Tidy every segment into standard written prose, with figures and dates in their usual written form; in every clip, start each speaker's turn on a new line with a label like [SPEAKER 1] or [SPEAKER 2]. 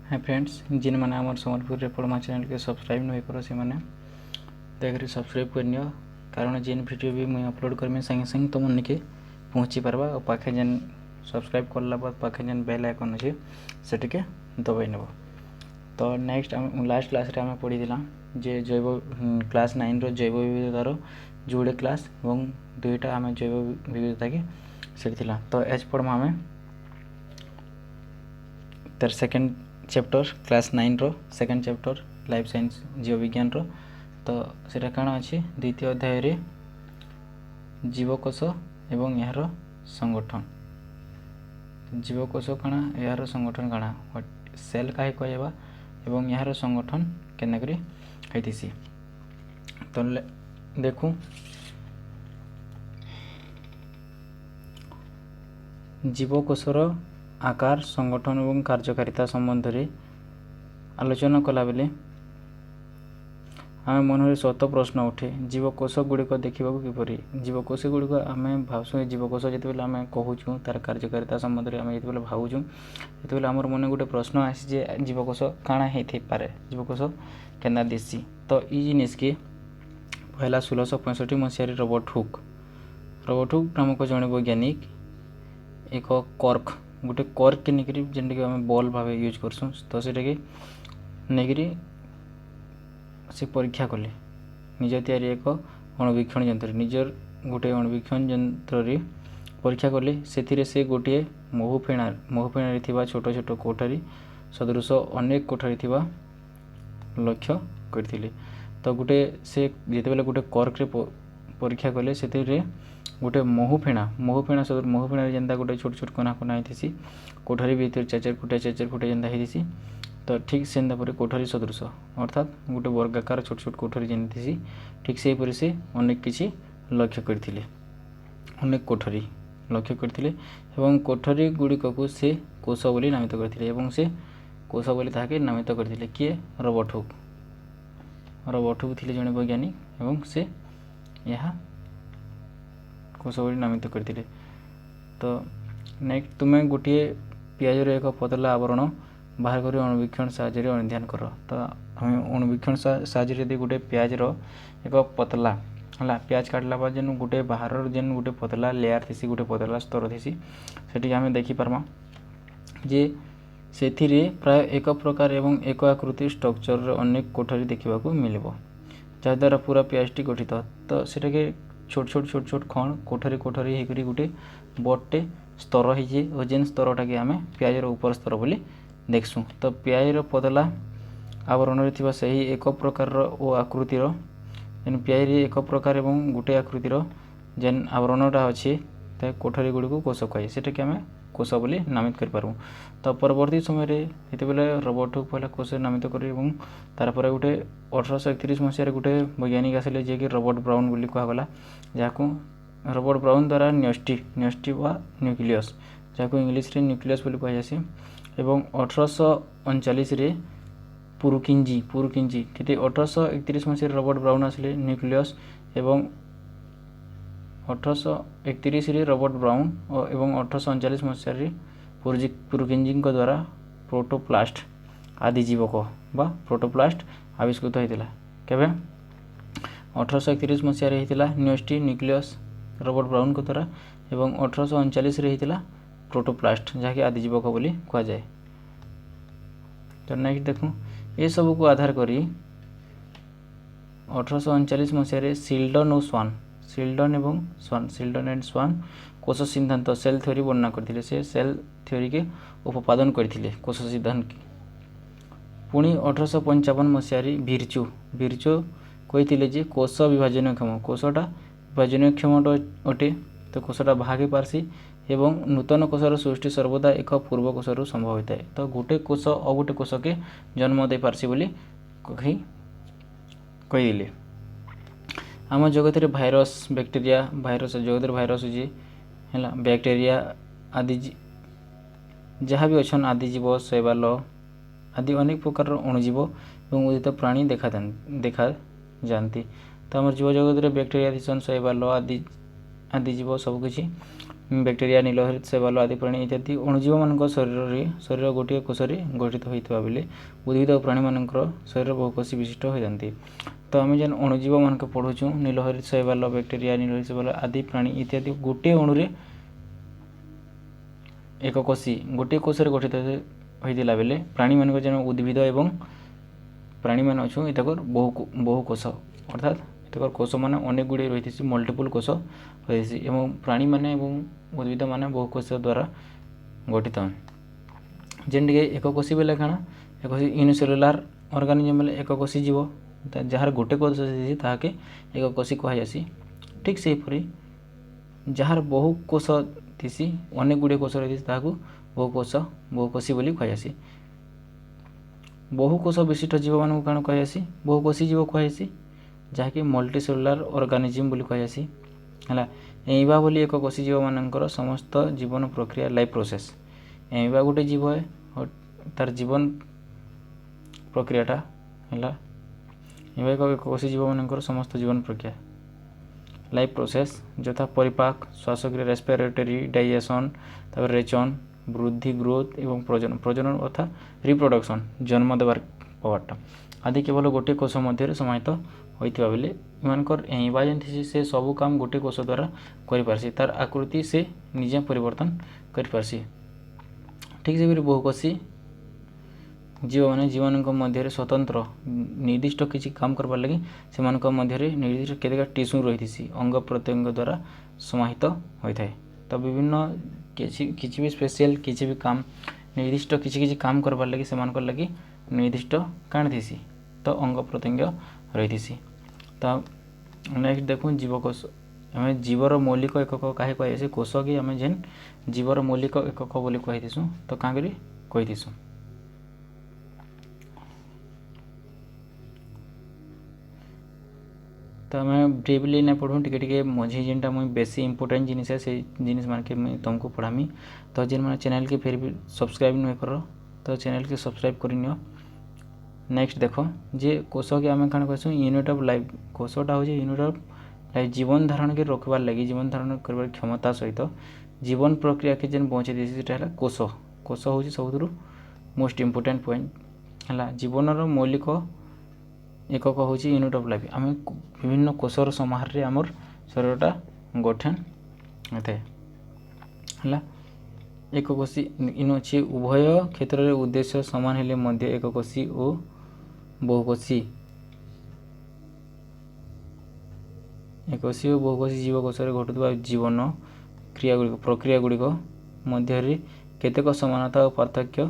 [SPEAKER 1] Hi friends, जिन मैंने आम Sambalpur पढ़मा channel के सब्सक्राइब नहीं कर से मैंने देखिए सब्सक्राइब कर नियो। कारण जेन वीडियो भी मुझे अपलोड करमी संगे संगे तुम मन के पहुँची पार्बा और पाखे जेन सब्सक्राइब करला बाद पाखे जेन बेल आइकन अच्छे से दबाई नेब। तो नेक्स्ट लास्ट क्लास रे आम पढ़ीला जे जैव क्लास 9 रो जैव विविधतार जोड़े क्लास और दुईटा आम जैव विविधता की सीखी। तो एज पढ़मा आम तार सेकेंड चैप्टर क्लास 9 रो सेकेंड चैप्टर लाइफ साइंस जीव विज्ञान रो। तो सेटा काना अच्छी द्वितीय अध्याय रे जीवकोश एवं यार संगठन। जीवकोश काना यार संगठन काना सेल काहे कहबा एवं यार संगठन केना करी हैतिसी। तो देखू जीवकोशर आकार संगठन और कार्यकारिता संबंध में आलोचना कला बेले आम मन स्वत प्रश्न उठे जीवकोश गुड़िक देखा किपर। जीवकोश गुड़िक आम भावसु जीवकोश जो आम कहूँ तार कार्यकारिता संबंध में आम जो भावुँ जो आम मन गोटे प्रश्न आसी जीवकोश काଣା होते पारे जीवकोश केना देसी। तो ये जिनिस की पहला 1665 मसीह रॉबर्ट हुक नामक जड़े वैज्ञानिक एक कर्क गोटे कर्क के निकरी जेनटा आम बॉल भाव यूज करसूँ। तो सेटा कि नहीं से परीक्षा कले निज तैयारी एक अणुवीक्षण यंत्र निजर गोटे अणुवीक्षण यंत्र परीक्षा कले से गोटे महुफेणार छोट छोट कोठरी सदृश अनेक कोठरी लक्ष्य करथिले। तो गोटे से जितेबाला गोटे कर्क रे परीक्षा कले से गोटे महुफेणा सदृश महुफेणार जेनता गोटे छोट छोट कोना कोना होती कोठरी भीतर चार फुटिया जेनता होती। तो ठीक से कोठरी सदृश अर्थात गोटे वर्गाकार छोट छोट कोठरी जेनती ठीक से हीपरी से अनेक किसी लक्ष्य करथिले अनेक कोठरी लक्ष्य करथिले एवं कोठरी गुड़िक को से कोश बोली नामित करथिले एवं से कोश बोली ताके नामित करथिले किए रॉबर्ट हुक थिले जने वैज्ञानिक एवं से यह कोश बोली नामित करथिले। तो नेक्स्ट तुम्हें गोटे पियाज एक पतला आवरण बाहर कर अणुवीक्षण साहाय्य अनुध्यान कर। तो हमें अणुवीक्षण साहाय्य यदि गोटे पियाज एक पतला है पियाज काटला बाद जेन गोटे बाहर जेन गोटे पतला लेयर थी गोटे पतला स्तर थी से आम देखिपार्मा जे से प्राय एक प्रकार एवं एक आकृति स्ट्रक्चर अनेक कोठरी देखा मिल जहाद्वारा पूरा पियाजटी गठित। तो सेटा के छोट छोट खंड कोठरी होकर गोटे बटे स्तर हो जेन स्तरटा कि आम पियाजर ऊपर स्तर बोली देखसूँ। तो पियाजर पतला आवरण से ही एक प्रकार ओ आकृतिर जेन पियाज एक प्रकार एवं गोटे आकृतिर जेन आवरणटा अच्छे कोठरी गुड़ी को कोश कहे से कि आम कोश बोली नामित करूँ। तो परवर्ती समय जितेबाला रॉबर्ट हुक पहला कोश नामित कर तार गोटे 1831 मसीह गोटे वैज्ञानिक आसिले जे कि रॉबर्ट ब्राउन बोली कहगला जहाँ रॉबर्ट ब्राउन द्वारा न्यष्टि वा न्यूक्लियस जहाँ इंग्लीश रे न्यूक्लियस बोली कहुसी एवं 1839 रे पुरुकिंजी ठीक 1831 मसीह रॉबर्ट ब्राउन आसिले न्यूक्लियस एवं 1831 रे रॉबर्ट ब्राउन एवं 1839 मसीह पुरुकिंजी द्वारा प्रोटोप्लास्ट आदि जीवक बा प्रोटोप्लास्ट आविष्कृत होता केवे 1831 मसीह होता न्यूस्टी न्यूक्लियस रॉबर्ट ब्राउन को द्वारा एवं 1839 रे होता प्रोटोप्लास्ट जहाँकि आदि जीवक बोली कह जाए। तो नेक्स्ट देखूँ ये सब को आधार करी 1839 मसीह सिल्डन एंड स्वान कोश सिद्धांत सेल थ्योरी वर्णना करथिले से सेल थ्योरी के उपपादन करथिले कोश सिद्धांत की। पुणी 1855 मसीह भिर्चो कही जे कोश विभाजन क्षम कोशटा विभाजन क्षम अटे। तो कोशटा भागे पार्सी एवं नूतन कोशर सृष्टि सर्वदा एक पूर्व कोशर संभव होता है। तो गोटे कोश और गोटे कोश के जन्म दे पार्सी बोली कहीदेले। आम जगत रे भाइरस बैक्टेरिया जगत रे भाइरस है बैक्टेरिया आदि जहाँ भी अच्छा आदि जीव शैवाल आदि अनेक प्रकार अणुजीव और उदित प्राणी देखा जाती। तो आम जीव जगत रे बैक्टेरिया थीसन शैवाल आदि जीव सबकि ବ୍ୟାକ୍ଟେରିଆ ନୀଳହରିତ ଶୈବାଳ ଆଦି ପ୍ରାଣୀ ଇତ୍ୟାଦି ଅଣୁଜୀବମାନଙ୍କ ଶରୀର ଗୋଟିଏ କୋଷରେ ଗଠିତ ହୋଇଥିବା ବେଳେ ଉଦ୍ଭିଦ ଓ ପ୍ରାଣୀମାନଙ୍କର ଶରୀର ବହୁକୋଷୀ ବିଶିଷ୍ଟ ହୋଇଥାନ୍ତି। ତ ଆମେ ଯେନ୍ ଅଣୁଜୀବମାନଙ୍କୁ ପଢ଼ୁଛୁ ନୀଳହରିତ ଶୈବାଳ ବ୍ୟାକ୍ଟେରିଆ ନୀଳହରିତ ଶୈବାଳ ଆଦି ପ୍ରାଣୀ ଇତ୍ୟାଦି ଗୋଟିଏ ଅଣୁରେ ଏକକୋଷୀ ଗୋଟିଏ କୋଷରେ ଗଠିତ ହୋଇଥିଲା ବେଲେ ପ୍ରାଣୀମାନଙ୍କର ଯେନ୍ ଉଦ୍ଭିଦ ଏବଂ ପ୍ରାଣୀମାନେ ଅଛୁ ଏତାକର ବହୁ କୋଷ ଅର୍ଥାତ୍ ଏତାକର କୋଷମାନେ ଅନେକ ଗୁଡ଼ିଏ ରହିଥିସି ମଲ୍ଟିପୁଲ୍ କୋଷ ରହିଥିସି ଏବଂ ପ୍ରାଣୀମାନେ ଏବଂ ଉଦ୍ଭିଦମାନେ ବହୁ କୋଷ ଦ୍ୱାରା ଗଠିତ ଯେମିତିକି ଏକକୋଷୀ ବେଲେ କାଣା ଏକକୋଷୀ ୟୁନିସେଲୁଲାର ଅର୍ଗାନିଜମ୍ ବେଲେ ଏକକୋଷୀ ଜୀବ ଯାହାର ଗୋଟେ କୋଷ ଥିସି ତାହାକେ ଏକକୋଷୀ କୁହାଯାଏସି। ଠିକ୍ ସେହିପରି ଯାହାର ବହୁ କୋଷ ଥିସି ଅନେକ ଗୁଡ଼ିଏ କୋଷ ରହିଥିସି ତାହାକୁ ବହୁକୋଷୀ ବୋଲି କୁହାଯାଏସି। ବହୁ କୋଷ ବିଶିଷ୍ଟ ଜୀବମାନଙ୍କୁ କାଣା କୁହାଯାଏସି ବହୁକୋଷୀ ଜୀବ କୁହାଯାଏସି ଯାହାକି ମଲ୍ଟିସେଲୁଲାର ଅର୍ଗାନିଜମ୍ ବୋଲି କୁହାଯାଏସି ହେଲା। ଏଇବା ବୋଲି ଏକକୋଷୀ ଜୀବମାନଙ୍କର ସମସ୍ତ ଜୀବନ ପ୍ରକ୍ରିୟା ଲାଇଫ୍ ପ୍ରୋସେସ୍ ଏଇବା ଗୋଟେ ଜୀବ ତାର ଜୀବନ ପ୍ରକ୍ରିୟାଟା ହେଲା ଏଇବା ଏକକୋଷୀ ଜୀବମାନଙ୍କର ସମସ୍ତ ଜୀବନ ପ୍ରକ୍ରିୟା ଲାଇଫ୍ ପ୍ରୋସେସ୍ ଯଥା ପରିପାକ ଶ୍ୱାସକ୍ରିୟା ରେସ୍ପିରେଟରୀ ଡାଇଜେସନ୍ ତାପରେ ରେଚନ ବୃଦ୍ଧି ଗ୍ରୋଥ ଏବଂ ପ୍ରଜନନ ଅର୍ଥାତ୍ ରିପ୍ରଡକ୍ସନ୍ ଜନ୍ମ ଦେବାର ପାୱାରଟା ଆଦି କେବଳ ଗୋଟିଏ କୋଷ ମଧ୍ୟରେ ସମାହିତ ହୋଇଥିବା ବେଲେ ଏମାନଙ୍କର ଏଇବା ଯେନ୍ ଥିସି ସେ ସବୁ କାମ ଗୋଟିଏ କୋଷ ଦ୍ୱାରା କରିପାରସି ତାର ଆକୃତି ସେ ନିଜେ ପରିବର୍ତ୍ତନ କରିପାରସି। ଠିକ୍ ସେପରି ବହୁକୋଷୀ ଜୀବମାନେ ଜୀବମାନଙ୍କ ମଧ୍ୟରେ ସ୍ୱତନ୍ତ୍ର ନିର୍ଦ୍ଦିଷ୍ଟ କିଛି କାମ କରବାର୍ ଲାଗି ସେମାନଙ୍କ ମଧ୍ୟରେ ନିର୍ଦ୍ଦିଷ୍ଟ କେତେଟା ଟିସ୍ୟୁ ରହିଥିସି ଅଙ୍ଗ ପ୍ରତ୍ୟଙ୍ଗ ଦ୍ୱାରା ସମାହିତ ହୋଇଥାଏ। ତ ବିଭିନ୍ନ କିଛି ବି ସ୍ପେଶିଆଲ କିଛି ବି କାମ ନିର୍ଦ୍ଦିଷ୍ଟ କିଛି କାମ କରବାର୍ ଲାଗି ସେମାନଙ୍କର ଲାଗି ନିର୍ଦ୍ଦିଷ୍ଟ କାଣା ଥିସି ତ ଅଙ୍ଗ ପ୍ରତ୍ୟଙ୍ଗ ରହିଥିସି। ତ ନେକ୍ସଟ ଦେଖୁନ୍ ଜୀବକୋଷ ଆମେ ଜୀବର ମୌଳିକ ଏକକ କାହିଁ କୁହାଯାଏସି କୋଷ କି ଆମେ ଯେନ୍ ଜୀବର ମୌଳିକ ଏକକ ବୋଲି କହିଥିସୁଁ ତ କାଁ କରି କହିଥିସୁଁ। ତ ଆମେ ବ୍ରିଫଲି ନାଇଁ ପଢ଼ୁଁ ଟିକେ ମଝି ଯେନ୍ଟା ମୁଇଁ ବେଶୀ ଇମ୍ପୋର୍ଟାଣ୍ଟ ଜିନିଷ ସେ ଜିନିଷ ମାନକେ ମୁଇଁ ତମକୁ ପଢ଼ାମି। ତ ଯେନ୍ମାନେ ଚ୍ୟାନେଲ୍କେ ଫେର୍ ବି ସବସ୍କ୍ରାଇବ୍ ନୁହେଁ କର ତ ଚ୍ୟାନେଲ୍କେ ସବସ୍କ୍ରାଇବ୍ କରିନିଅ। ନେକ୍ସଟ ଦେଖ ଯେ କୋଷକେ ଆମେ କାଣା କହିସୁଁ ୟୁନିଟ୍ ଅଫ୍ ଲାଇଫ୍ କୋଷଟା ହେଉଛି ୟୁନିଟ୍ ଅଫ୍ ଲାଇଫ୍ ଜୀବନ ଧାରଣକେ ରଖିବାର୍ ଲାଗି ଜୀବନ ଧାରଣ କରିବାର କ୍ଷମତା ସହିତ ଜୀବନ ପ୍ରକ୍ରିୟାକେ ଯେନ୍ ବଞ୍ଚେଇ ଦେଇଛି ସେଟା ହେଲା କୋଷ ହେଉଛି ସବୁଥିରୁ ମୋଷ୍ଟ ଇମ୍ପୋର୍ଟାଣ୍ଟ ପଏଣ୍ଟ ହେଲା। ଜୀବନର ମୌଳିକ ଏକକ ହେଉଛି ୟୁନିଟ୍ ଅଫ୍ ଲାଇଫ୍ ଆମେ ବିଭିନ୍ନ କୋଷର ସମାହାରରେ ଆମର ଶରୀରଟା ଗଠନ ହୋଇଥାଏ ହେଲା। ଏକକୋଷୀ ଇନ ଅଛି ଉଭୟ କ୍ଷେତ୍ରରେ ଉଦ୍ଦେଶ୍ୟ ସମାନ ହେଲେ ମଧ୍ୟ ଏକକୋଷୀ ଓ ବହୁକୋଷୀ ଜୀବକୋଷରେ ଘଟୁଥିବା ଜୀବନ ପ୍ରକ୍ରିୟା ଗୁଡ଼ିକ ମଧ୍ୟରେ କେତେକ ସମାନତା ଓ ପାର୍ଥକ୍ୟ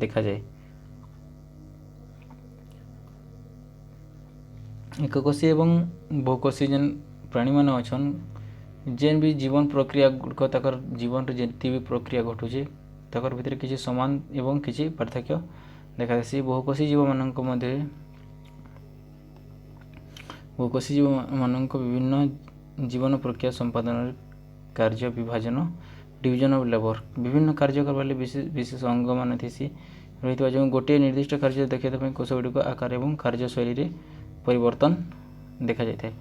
[SPEAKER 1] ଦେଖାଯାଏ। ଏକକୋଷୀ ଏବଂ ବହୁକୋଷୀ ଯେନ୍ ପ୍ରାଣୀମାନେ ଅଛନ୍ ଯେନ୍ ବି ଜୀବନ ପ୍ରକ୍ରିୟା ଗୁଡ଼ିକ ତାଙ୍କର ଜୀବନରେ ଯେତେ ବି ପ୍ରକ୍ରିୟା ଘଟୁଛି ତାଙ୍କର ଭିତରେ କିଛି ସମାନ ଏବଂ କିଛି ପାର୍ଥକ୍ୟ ଦେଖାଯାଏସି। ବହୁକୋଷୀ ଜୀବମାନଙ୍କ ମଧ୍ୟରେ ବହୁକୋଷୀ ଜୀବମାନଙ୍କ ବିଭିନ୍ନ ଜୀବନ ପ୍ରକ୍ରିୟା ସମ୍ପାଦନରେ କାର୍ଯ୍ୟ ବିଭାଜନ ଡିଭିଜନ୍ ଅଫ୍ ଲେବର ବିଭିନ୍ନ କାର୍ଯ୍ୟ କରବାର୍ ଲାଗି ବିଶେଷ ଅଙ୍ଗମାନେ ଥିସି ରହିଥିବା ଯେଉଁ ଗୋଟିଏ ନିର୍ଦ୍ଦିଷ୍ଟ କାର୍ଯ୍ୟ ଦେଖାଇବା ପାଇଁ କୋଷ ଗୁଡ଼ିକ ଆକାର ଏବଂ କାର୍ଯ୍ୟଶୈଳୀରେ ପରିବର୍ତ୍ତନ ଦେଖାଯାଇଥାଏ।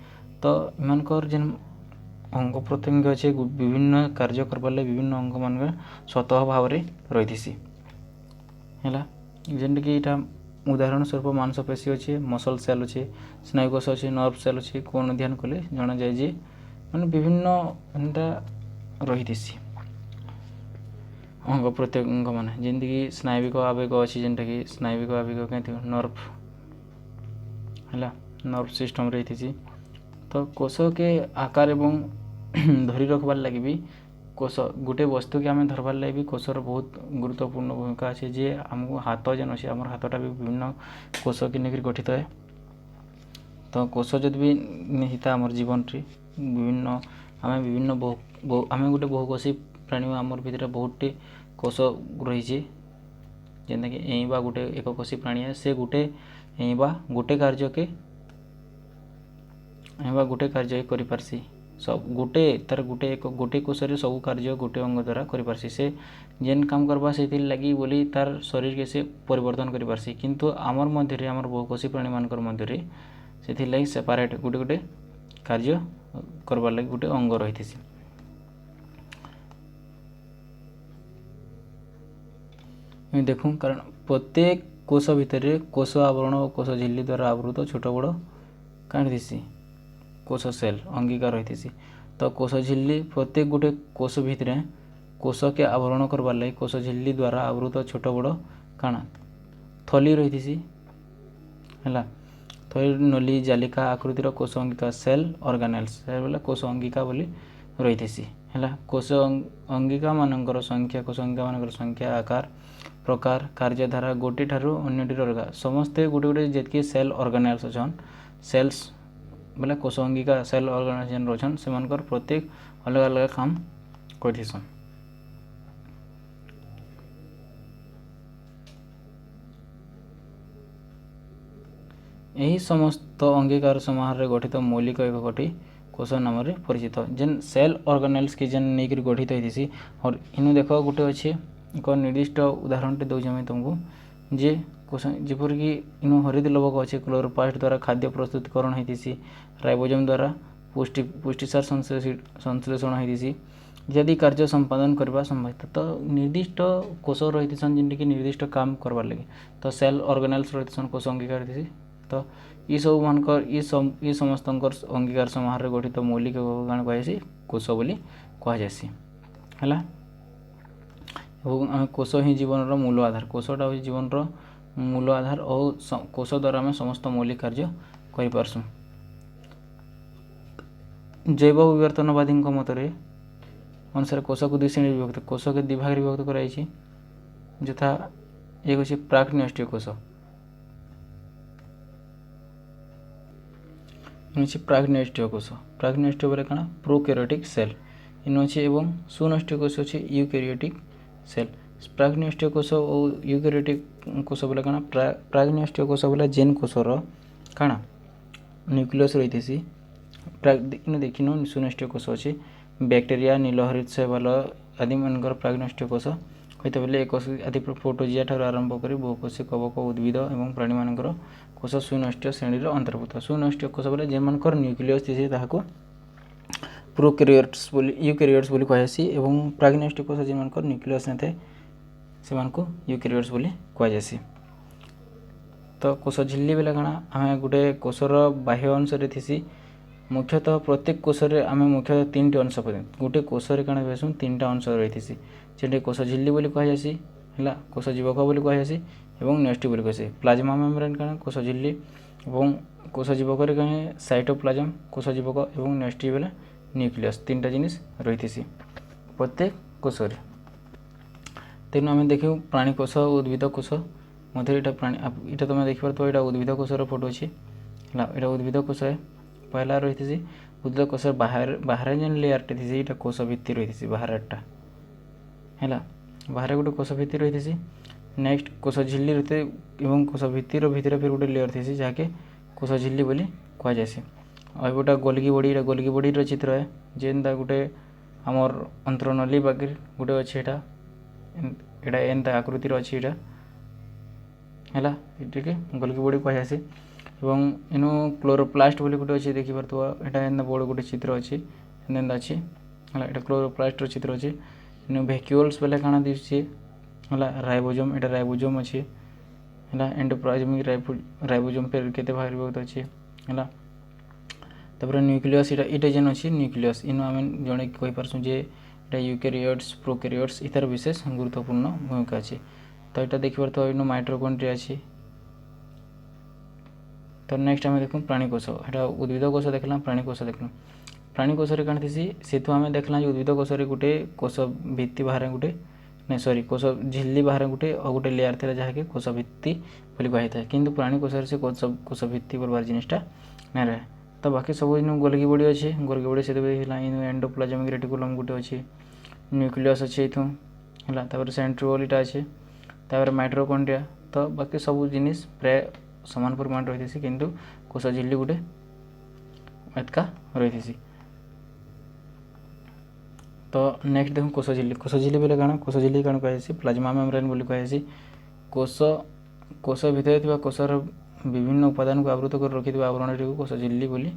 [SPEAKER 1] ତ ଏମାନଙ୍କର ଯେନ୍ ଅଙ୍ଗ ପ୍ରତ୍ୟଙ୍ଗ ଅଛି ବିଭିନ୍ନ କାର୍ଯ୍ୟ କରବାର୍ ଲାଗି ବିଭିନ୍ନ ଅଙ୍ଗମାନଙ୍କ ସ୍ୱତଃ ଭାବରେ ରହିଥିସି ହେଲା। ଯେମିତିକି ଏଇଟା ଉଦାହରଣ ସ୍ୱରୂପ ମାଂସପେଶୀ ଅଛି ମସଲ ସେଲ୍ ଅଛି ସ୍ନାୟୁକୋଷ ଅଛି ନର୍ଭ ସେଲ୍ ଅଛି କୋଣ ଧ୍ୟାନ କଲେ ଜଣାଯାଏ ଯେ ମାନେ ବିଭିନ୍ନ ଏନ୍ତା ରହିଥିସି ଅଙ୍ଗ ପ୍ରତ୍ୟଙ୍ଗ ମାନେ ଯେମିତିକି ସ୍ନାୟବିକ ଆବେଗ ଅଛି ଯେନ୍ଟାକି ସ୍ନାୟବିକ ଆବେଗ କେମିତି ନର୍ଭ ହେଲା ନର୍ଭ ସିଷ୍ଟମ୍ ରହିଥିସି। ତ କୋଷକେ ଆକାର ଏବଂ ଧରି ରଖବାର୍ ଲାଗି ବି କୋଷ ଗୋଟେ ବସ୍ତୁକେ ଆମେ ଧରବାର୍ ଲାଗି ବି କୋଷର ବହୁତ ଗୁରୁତ୍ୱପୂର୍ଣ୍ଣ ଭୂମିକା ଅଛି ଯେ ଆମକୁ ହାତ ଯେନ୍ ଅଛି ଆମର ହାତଟା ବି ବିଭିନ୍ନ କୋଷକେ ନେଇକରି ଗଠିତ ହେ। ତ କୋଷ ଯଦି ବି ନିହିତା ଆମର ଜୀବନରେ ଆମେ ଗୋଟେ ବହୁକୋଷୀ ପ୍ରାଣୀ ଆମର ଭିତରେ ବହୁତଟି କୋଷ ରହିଛି ଯେନ୍ଟାକି ଏଇବା ଗୋଟେ ଏକକୋଷୀ ପ୍ରାଣୀ ସେ ଗୋଟେ ଏଇବା ଗୋଟେ କାର୍ଯ୍ୟ କରିପାରସି ଗୋଟେ କୋଷରେ ସବୁ କାର୍ଯ୍ୟ ଗୋଟେ ଅଙ୍ଗ ଦ୍ୱାରା କରିପାରସି ସେ ଯେନ୍ କାମ କରବା ସେଥିର୍ ଲାଗି ବୋଲି ତାର ଶରୀରକେ ସେ ପରିବର୍ତ୍ତନ କରିପାରସି କିନ୍ତୁ ଆମର ମଧ୍ୟରେ ଆମର ବହୁକୋଷୀ ପ୍ରାଣୀମାନଙ୍କର ମଧ୍ୟରେ ସେଥିର୍ଲାଗି ସେପାରେଟ୍ ଗୋଟେ କାର୍ଯ୍ୟ କରବାର୍ ଲାଗି ଗୋଟେ ଅଙ୍ଗ ରହିଥିସି। देखूँ कारण प्रत्येक कोष भितर कोष आवरण और कोष झिल्ली द्वारा आवृत छोट बड़ कण थी कोष सेल अंगिका रही थी। तो कोष झिल्ली प्रत्येक गोटे कोष भितर कोष के आवरण करवार लगे कोष झिल्ली द्वारा आवृत छोट बड़ काण थली रही थी है। थली नली जालिका आकृतिर कोष अंगिका सेल ऑर्गेनेल्स बोले कोष अंगिका बोली रही थी है। कोष अंगिका मानकर संख्या कोष अंगिका मानकर संख्या आकार प्रकार कार्यधारा गोटे ठारू अन्यटीर अलग समस्ते गोटे गोटे जितकी सेल ऑर्गेनेल्स अच्छन सेल्स बोले कोष अंगिका सेल ऑर्गेनाइजेशन अच्छन से प्रत्येक अलग अलग काम करथिसन। यही समस्त अंगीकार समाहार गठित मौलिक एककटी कोष नाम परिचित जेन सेल ऑर्गेनेल्स की जेन नहीं गठित होती और इनु देख गोटे अच्छे एक निर्दिष्ट उदाहरणटे दूसरे तुमको जे कोष जपर कि इनु हरित लवक अच्छे क्लोरोप्लास्ट द्वारा खाद्य प्रस्तुतिकरण होती राइबोसोम द्वारा पुष्टिसार संश्लेषण होती यदि कार्य संपादन करवा संभव तो निर्दिष्ट कोष रही जिनकी निर्दिष्ट काम करवार लगे तो सेल ऑर्गेनेल्स रही कोष अंगीकार थी। तो ये सब मानकर ये समस्त अंगीकार समाहार गठित मौलिक कण कहुसी कोष बोली कहुसी है। आम कोष ही जीवन मूल आधार कोषटा हूँ जीवन मूल आधार और कोष द्वारा आम समस्त मौलिक कार्य करें। जैव विवर्तनवादी मतरे अनुसार कोष को दुई श्रेणी विभक्त कोष के दिभाग विभक्त कराई यथा एक हूँ प्राक्न्यष्टीय कोष प्राग्नेष्टीय कोष प्राग्नेष्टीय बोले कण प्रोकैरियोटिक सेल इन अच्छे एवं सुनष्टीय कोष अच्छे यूकैरियोटिक सेल प्राग्नेष्टीय कोष और यूकैरियोटिक कोष बोले कण प्राग्नेष्टीय कोष बोले जेन कोषर कण न्यूक्लियस रही थी इन देखिन सुनष्टीय कोष अच्छे बैक्टेरिया नीलहरित शैवाल आदि मानकर प्राग्नेष्टीय कोष कहते बोले एक आदि प्रोटोजिया ठार आरंभ कर बहुकोषी कवक उद्भिद और प्राणी मानकर कोष सुनष्टीय श्रेणी अंतर्भुक्त सुनष्टीय कोष बोले जेन मानकर न्यूक्लियस थी ताहाको प्रोकैरियोट्स बोली यूकैरियोट्स बोली कहुसी एवं प्राग्नेष्टीय कोष जेन मानकर न्यूक्लियस न थाए से मानको यूकैरियोट्स बोली कहुसी। तो कोष झिल्ली बेले काଣା आम गोटे कोषर बाह्य अंश थी मुख्यतः प्रत्येक कोष आम मुख्यतः 3टी अंश गोटे कोषरे काଣା कहूँ 3टा अंश रही थी जेटे कोष झिल्ली बोली कहुसी है कोष जीवक बोली कहुसी एवं नेस्टी बोली कहुसी प्लाज्मा मेम्ब्रेन काଣା कोष झिल्ली एवं कोष जीवक कहें साइटोप्लाज्म कोष जीवक एवं नेस्टी बोले न्यूक्लियस 3टा जिनिस रही थी प्रत्येक कोषरे। तेणु आम देखू प्राणी कोष उद्भिद कोष मध्य यहाँ प्राणी यहाँ तुम देखिपार यहाँ उद्भिद कोषर फोटो अच्छे है यहाँ उद्भिद कोष पहला रही थी उद्भिद कोष बाहर जेन लेयरटे थी यहाँ कोष भित्ति रही थी बाहरटा है बाहर गोटे कोष भित्ति रही थी नेक्स्ट कोष झिल्ली रही एवं कोष भित्तिर भितर फिर गोटे लेयर थी जहाँके कोष झिल्ली बोली कहुसी। और गोटा गोलगी बॉडी चित्र है जेनता गोटे आमर अंतरनली बाकी गोटे अच्छे यहाँ एनता आकृतिर अच्छी यहाँ है ये गोलगी बॉडी कहुसी एवं इनु क्लोरोप्लास्ट बोली गोटे अच्छे देखिपार यहाँ एंता बड़ गोटे चित्र अच्छी एंता अच्छी है यहाँ क्लोरोप्लास्ट चित्र अच्छे इनु वैक्यूल्स बोले काଣା दिशे है राइबोसोम यहाँ राइबोसोम अच्छे है एंडोप्लाज्मिक राइबोसोम फिर केते भाग विभक्त अच्छे है तापर न्यूक्लियस यहाँ जेन अच्छी न्यूक्लियस इनु आम जड़े कहीपरसुँ जे यहाँ यूकैरियोट्स प्रोकैरियोट्स इतार विशेष गुरुत्वपूर्ण भूमिका अच्छे। तो यहाँ देखिपार इनु माइटोकॉन्ड्रिया अच्छे। तो नेक्स्ट आम देखूँ प्राणीकोष यहाँ उद्भिद कोष देखला प्राणीकोष देखल प्राणीकोष कण थी से आम देखला उद्भिद कोष गोटे कोष भित्ति बाहर गोटे नहीं सॉरी कोष झिल्ली बाहर गोटे और गोटे लेयर थी जहाँकि कोष भित्ति बोली कही था किंतु प्राणीकोष से कोष भित्ति बोलबार जिनिसटा नहीं रहे। तो बाकी सब इन गोलगी बॉडी अच्छे गोलगी बॉडी से इन एंडोप्लाज्मिक रेटिकुलम गोटे अच्छे न्यूक्लियस अच्छे ये सेंट्रिओल यहाँ अच्छे तापर माइटोकॉन्ड्रिया। तो बाकी सब जिनिस प्राय समान परिमाण रही थी किंतु कोष झिल्ली गोटे एतका रही थी। तो नेक्स्ट देखो कोष झिल्ली बोले काଣା कोष झिल्ली काଣା कहुसी प्लाज्मा मेम्ब्रेन बोली कहुसी कोष भितर थिबा कोषर विभिन्न उपादान को आवृत कर रखि आवरण को कोष झिल्ली बोली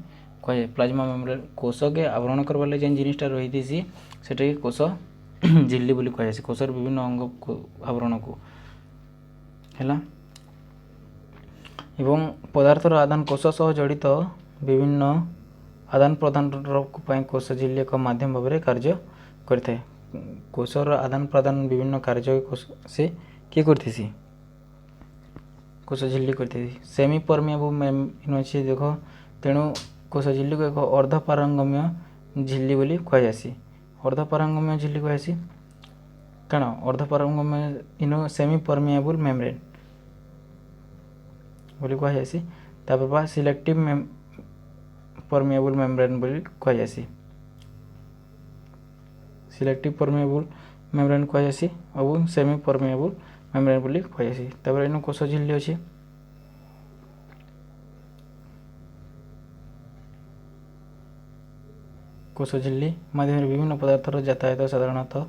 [SPEAKER 1] कहे। प्लाज्मा मेम्ब्रेन कोष के आवरण करवा लगे जेन जिनिसटा रही थी सेटा कोष झिल्ली बोली कहुसी कोषर विभिन्न अंग को आवरण को ହେଲା ଏବଂ ପଦାर्थର ଆଦାନ କୋଷ ସହ ଜଡ଼ିତ ବିଭିନ୍ନ ଆଦାନ ପ୍ରଦାନର ପାଇଁ କୋଷ ଝିଲ୍ଲି ଏକ ମାଧ୍ୟମ ଭାବରେ କାର୍ଯ୍ୟ କରିଥାଏ। କୋଷର ଆଦାନ ପ୍ରଦାନ ବିଭିନ୍ନ କାର୍ଯ୍ୟ ସେ କିଏ କରିଥିସି କୋଷ ଝିଲ୍ଲି କରିଥିସି। ସେମି ପରମିଏବୁଲ ମେମ୍ବ୍ରେନ୍ ଅଛି ଦେଖ, ତେଣୁ କୋଷ ଝିଲ୍ଲିକୁ ଏକ ଅର୍ଦ୍ଧ ପାରଙ୍ଗମ୍ୟ ଝିଲ୍ଲି ବୋଲି କୁହାଯାଏସି। ଅର୍ଦ୍ଧ ପାରଙ୍ଗମ୍ୟ ଝିଲ୍ଲି କୁହାଯାଏସି କାରଣ ଅର୍ଦ୍ଧ ପାରଙ୍ଗମ୍ୟ ସେମି ପରମିଏବୁଲ ମେମ୍ବ୍ରେନ୍ ବୋଲି କୁହାଯାଏସି। ତାପରେ ବା ସିଲେକ୍ଟିଭ ପରମିଏବୁଲ ମେମ୍ବ୍ରେନ୍ ବୋଲି କୁହାଯାଏସି। ସିଲେକ୍ଟିଭ ପରମିଏବୁଲ ମେମ୍ବ୍ରେନ୍ କୁହାଯାଏସି ଆଉ ସେମି ପରମିଏବୁଲ ମେମ୍ବ୍ରେନ୍ ବୋଲି କୁହାଯାଏସି। ତାପରେ ଇନୁ କୋଷ ଝିଲ୍ଲି ଅଛି। କୋଷ ଝିଲ୍ଲି ମାଧ୍ୟମରେ ବିଭିନ୍ନ ପଦାର୍ଥର ଯାତାୟାତ ସାଧାରଣତଃ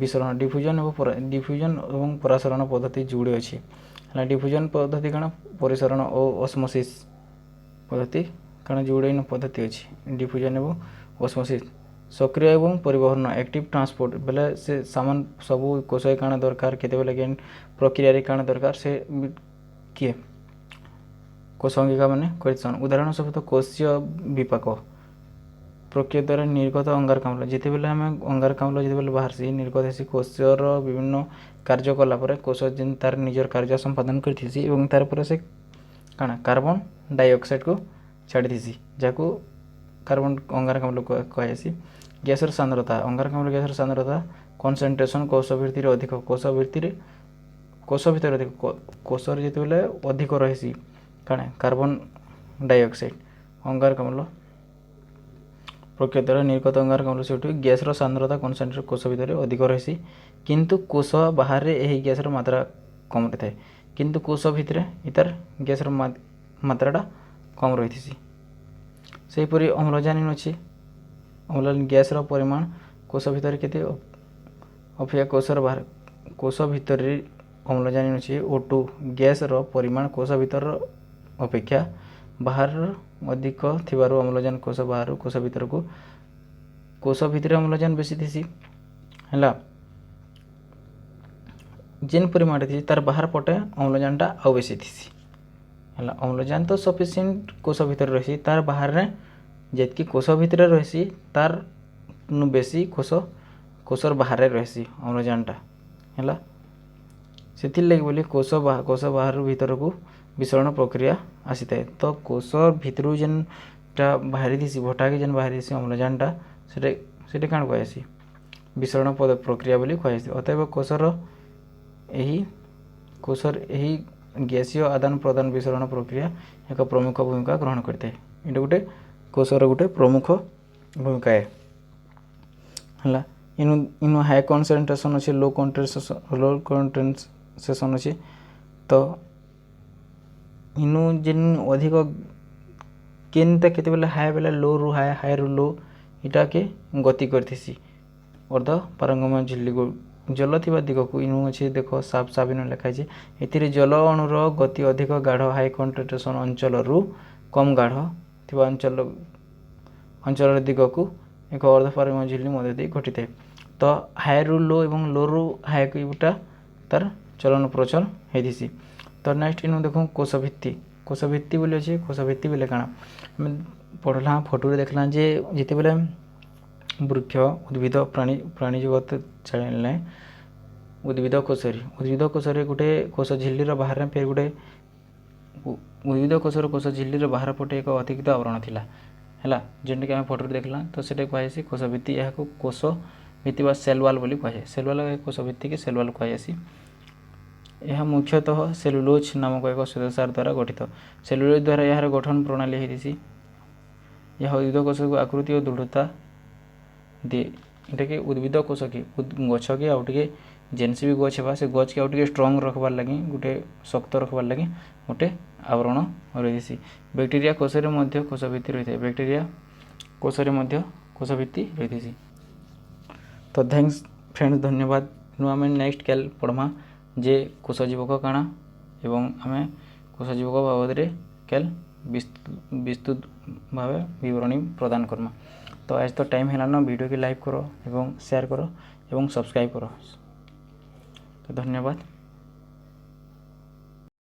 [SPEAKER 1] ବିସରଣ ଡିଫ୍ୟୁଜନ ଏବଂ ପରାସରଣ ପଦ୍ଧତି ଯୋଡ଼େ ଅଛି। ହେଲା ଡିଫ୍ୟୁଜନ ପଦ୍ଧତି କାଣା ପରିସରଣ ଓ ଅସ୍ମୋସିସ୍ ପଦ୍ଧତି କାଣା ଯୋଡ଼େ ପଦ୍ଧତି ଅଛି। ଡିଫ୍ୟୁଜନ ଏବଂ ଅସ୍ମୋସିସ୍ ସକ୍ରିୟ ଏବଂ ପରିବହନ ଆକ୍ଟିଭ ଟ୍ରାନ୍ସପୋର୍ଟ ବେଲେ ସେ ସାମାନ ସବୁ କୋଷରେ କାଣା ଦରକାର କେତେବେଲେ କେନ୍ ପ୍ରକ୍ରିୟାରେ କାଣା ଦରକାର ସେ କିଏ କୋଷ ଅଙ୍ଗିକା ମାନେ କରିଛନ୍। ଉଦାହରଣ ସ୍ୱରୂପ କୋଷୀୟ ବିପାକ ପ୍ରକ୍ରିୟା ଦ୍ୱାରା ନିର୍ଗତ ଅଙ୍ଗାରକାମ୍ଳ ଯେତେବେଲେ ଆମେ ଅଙ୍ଗାରକାମ୍ଳ ଯେତେବେଲେ ବାହାରସି ନିର୍ଗତ ହେସି କୋଷର ବିଭିନ୍ନ କାର୍ଯ୍ୟ କଲା ପରେ କୋଷ ଯେନ୍ ତାର ନିଜର କାର୍ଯ୍ୟ ସମ୍ପାଦନ କରିଥିସି ଏବଂ ତାର ପରେ ସେ କାଣା କାର୍ବନ ଡାଇଅକ୍ସାଇଡ଼କୁ ଛାଡ଼ିଥିସି ଯାହାକୁ କାର୍ବନ ଅଙ୍ଗାରକାମ୍ଳ କୁହାଯାଏସି। ଗ୍ୟାସର ସାନ୍ଦ୍ରତା ଅଙ୍ଗାରକାମ୍ଳ ଗ୍ୟାସର ସାନ୍ଦ୍ରତା କନସେନ୍ଟ୍ରେସନ୍ କୋଷ ଭିତରେ ଅଧିକ କୋଷ ଭିତରେ ଅଧିକ କୋଷରେ ଯେତେବେଲେ ଅଧିକ ରହିସି କାଣା କାର୍ବନ ଡାଇଅକ୍ସାଇଡ଼ ଅଙ୍ଗାରକାମ୍ଳ ପ୍ରକ୍ରିୟା ଦ୍ୱାରା ନିର୍ଗତ ଅଙ୍ଗାରକାମ୍ଳ ସେଠୁ ଗ୍ୟାସର ସାନ୍ଦ୍ରତା କନସେନ୍ଟ୍ରେସନ୍ କୋଷ ଭିତରେ ଅଧିକ ରହିସି କିନ୍ତୁ କୋଷ ବାହାରେ ଏହି ଗ୍ୟାସର ମାତ୍ରା କମ୍ ରହିଥାଏ କିନ୍ତୁ କୋଷ ଭିତରେ ଇତାର ଗ୍ୟାସର ମାତ୍ରାଟା କମ୍ ରହିଥିସି। ସେହିପରି ଅମ୍ଳଜାନ ଅଛି। ଅମ୍ଳଜାନ ଗ୍ୟାସର ପରିମାଣ କୋଷ ଭିତରେ କେତେ ଅପେକ୍ଷା କୋଷ ଭିତରେ ଅମ୍ଳଜାନ ଅଛି O2 ଗ୍ୟାସର ପରିମାଣ କୋଷ ଭିତର ଅପେକ୍ଷା ବାହାରର ଅଧିକ ଥିବାରୁ ଅମ୍ଳଜାନ କୋଷ ବାହାରୁ କୋଷ ଭିତରକୁ କୋଷ ଭିତରେ ଅମ୍ଳଜାନ ବେଶୀ ଥିସି। ହେଲା ଯେନ୍ ପରିମାଣରେ ଥିସି ତାର ବାହାର ପଟେ ଅମ୍ଳଜାନଟା ଆଉ ବେଶୀ ଥିସି। ହେଲା ଅମ୍ଳଜାନ ତ ସଫିସିଏଣ୍ଟ କୋଷ ଭିତରେ ରହିସି ତାର ବାହାରେ ଯେତିକି କୋଷ ଭିତରେ ରହିସି ତାର ବେଶୀ କୋଷର ବାହାରେ ରହିସି ଅମ୍ଳଜାନଟା। ହେଲା ସେଥିର୍ଲାଗି ବୋଲି କୋଷ ବାହାରୁ ଭିତରକୁ ବିସରଣ ପ୍ରକ୍ରିୟା ଆସିଥାଏ। ତ କୋଷ ଭିତରୁ ଯେନ୍ଟା ବାହାରିଥିସି ଭଟାକେ ଯେନ୍ ବାହାରିଥିସି ଅମ୍ଳଜାନଟା ସେଟା କାଣା କୁହାଯାଏସି ବିସରଣ ପ୍ରକ୍ରିୟା ବୋଲି କୁହାଯାଏସି। ଅତଏବ କୋଷର ଏହି ଗ୍ୟାସୀୟ ଆଦାନ ପ୍ରଦାନ ବିସରଣ ପ୍ରକ୍ରିୟା ଏକ ପ୍ରମୁଖ ଭୂମିକା ଗ୍ରହଣ କରିଥାଏ। ଏଇଟା ଗୋଟେ କୋଷର ଗୋଟେ ପ୍ରମୁଖ ଭୂମିକା ହେଲା। ଇନୁ ହାଇ କନସେନ୍ଟ୍ରେସନ୍ ଅଛି ଲୋ କନସେନ୍ଟ୍ରେସନ୍ ଅଛି। ତ ଇନୁ ଯେନ୍ ଅଧିକ କେନ୍ଟା କେତେବେଲେ ହାଇ ବେଲେ ଲୋରୁ ହାଇରୁ ଲୋ ଇଟାକେ ଗତି କରିଥିସି ଅର୍ଦ୍ଧ ପାରଙ୍ଗମ୍ୟ ଝିଲ୍ଲି ଜଲ ଥିବା ଦିଗକୁ ଇନୁ ଅଛି ଦେଖ ସାଫ ଇନୁ ଲେଖା ହେଇଛି। ଏଥିରେ ଜଲ ଅଣୁର ଗତି ଅଧିକ ଗାଢ଼ ହାଇ କନସେନ୍ଟ୍ରେସନ୍ ଅଞ୍ଚଳରୁ କମ୍ ଗାଢ଼ ଥିବା ଅଞ୍ଚଳର ଦିଗକୁ ଏକ ଅର୍ଦ୍ଧ ପାରଙ୍ଗମ୍ୟ ଝିଲ୍ଲି ମଧ୍ୟ ଦେଇ ଘଟିଥାଏ। ତ ହାଇରୁ ଲୋ ଏବଂ ଲୋରୁ ହାଇକୁ ଏଇଟା ତାର ଚଳନ ପ୍ରଚଳ ହେଇଥିସି। ତ ନେକ୍ସଟ ଇନୁ ଦେଖୁଁ କୋଷ ଭିତ୍ତି ବୋଲି ଅଛି। କୋଷ ଭିତ୍ତି ବେଲେ କାଣା ଆମେ ପଢ଼ଲା ଫଟୋରେ ଦେଖିଲା ଯେ ଯେତେବେଲେ ବୃକ୍ଷ ଉଦ୍ଭିଦ ପ୍ରାଣୀ ଜଗତ ଛାଡ଼ିଲେ ଉଦ୍ଭିଦ କୋଷରେ ଗୋଟେ କୋଷ ଝିଲ୍ଲିର ବାହାରେ ଫେର ଗୋଟେ ଉଦ୍ଭିଦ କୋଷ ଝିଲ୍ଲିର ବାହାର ପଟେ ଏକ ଅତିରିକ୍ତ ଆବରଣ ଥିଲା। ହେଲା ଯେନ୍ଟାକି ଆମେ ଫଟୋରେ ଦେଖିଲା ତ ସେଟା କୁହାଯାଏସି କୋଷ ଭିତ୍ତି। ଏହାକୁ କୋଷ ଭିତ୍ତି ବା ସେଲ୍ ୱାଲ୍ ବୋଲି କୁହାଯାଏ। ସେଲ୍ ୱାଲ୍ କୋଷ ଭିତ୍ତିକି ସେଲ୍ ୱାଲ୍ କୁହାଯାଏସି। ଏହା ମୁଖ୍ୟତଃ ସେଲୁଲୋଜ ନାମକ ଏକ ଶ୍ୱେତସାର ଦ୍ୱାରା ଗଠିତ। ସେଲୁଲୋଜ ଦ୍ୱାରା ଏହାର ଗଠନ ପ୍ରଣାଳୀ ହେଇଥିସି। ଏହା ଉଦ୍ଭିଦ କୋଷକୁ ଆକୃତି ଓ ଦୃଢ଼ତା ଦିଏ। ଏଟାକି ଉଦ୍ଭିଦ କୋଷ କି ଗଛକେ ଆଉ ଟିକେ ଯେନ୍ସି ବି ଗଛ ହେବା ସେ ଗଛକେ ଆଉ ଟିକେ ଷ୍ଟ୍ରଙ୍ଗ ରଖବାର୍ ଲାଗି ଗୋଟେ ଶକ୍ତ ରଖବାର୍ ଲାଗି ଗୋଟେ ଆବରଣ ରହିଥିସି। ବ୍ୟାକ୍ଟେରିଆ କୋଷରେ ମଧ୍ୟ କୋଷ ଭିତ୍ତି ରହିଥାଏ। ବ୍ୟାକ୍ଟେରିଆ କୋଷରେ ମଧ୍ୟ କୋଷ ଭିତ୍ତି ରହିଥିସି। ତ ଥ୍ୟାଙ୍କସ୍ ଫ୍ରେଣ୍ଡସ୍ ଧନ୍ୟବାଦ। ଆମେ ନେକ୍ସଟ କାଲ୍ ପଢ଼ମା ଯେ କୋଷ ଜୀବକ କାଣା ଏବଂ ଆମେ କୋଷ ଜୀବକ ବାବଦରେ କାଲ୍ ବିସ୍ତୃତ ଭାବେ ବିବରଣୀ ପ୍ରଦାନ କର୍ମା। ତ ଆଜ ତ ଟାଇମ୍ ହେଲାନ ଭିଡ଼ିଓକେ ଲାଇକ୍ କର ଏବଂ ସେୟାର କର ଏବଂ ସବସ୍କ୍ରାଇବ୍ କର। ତ ଧନ୍ୟବାଦ।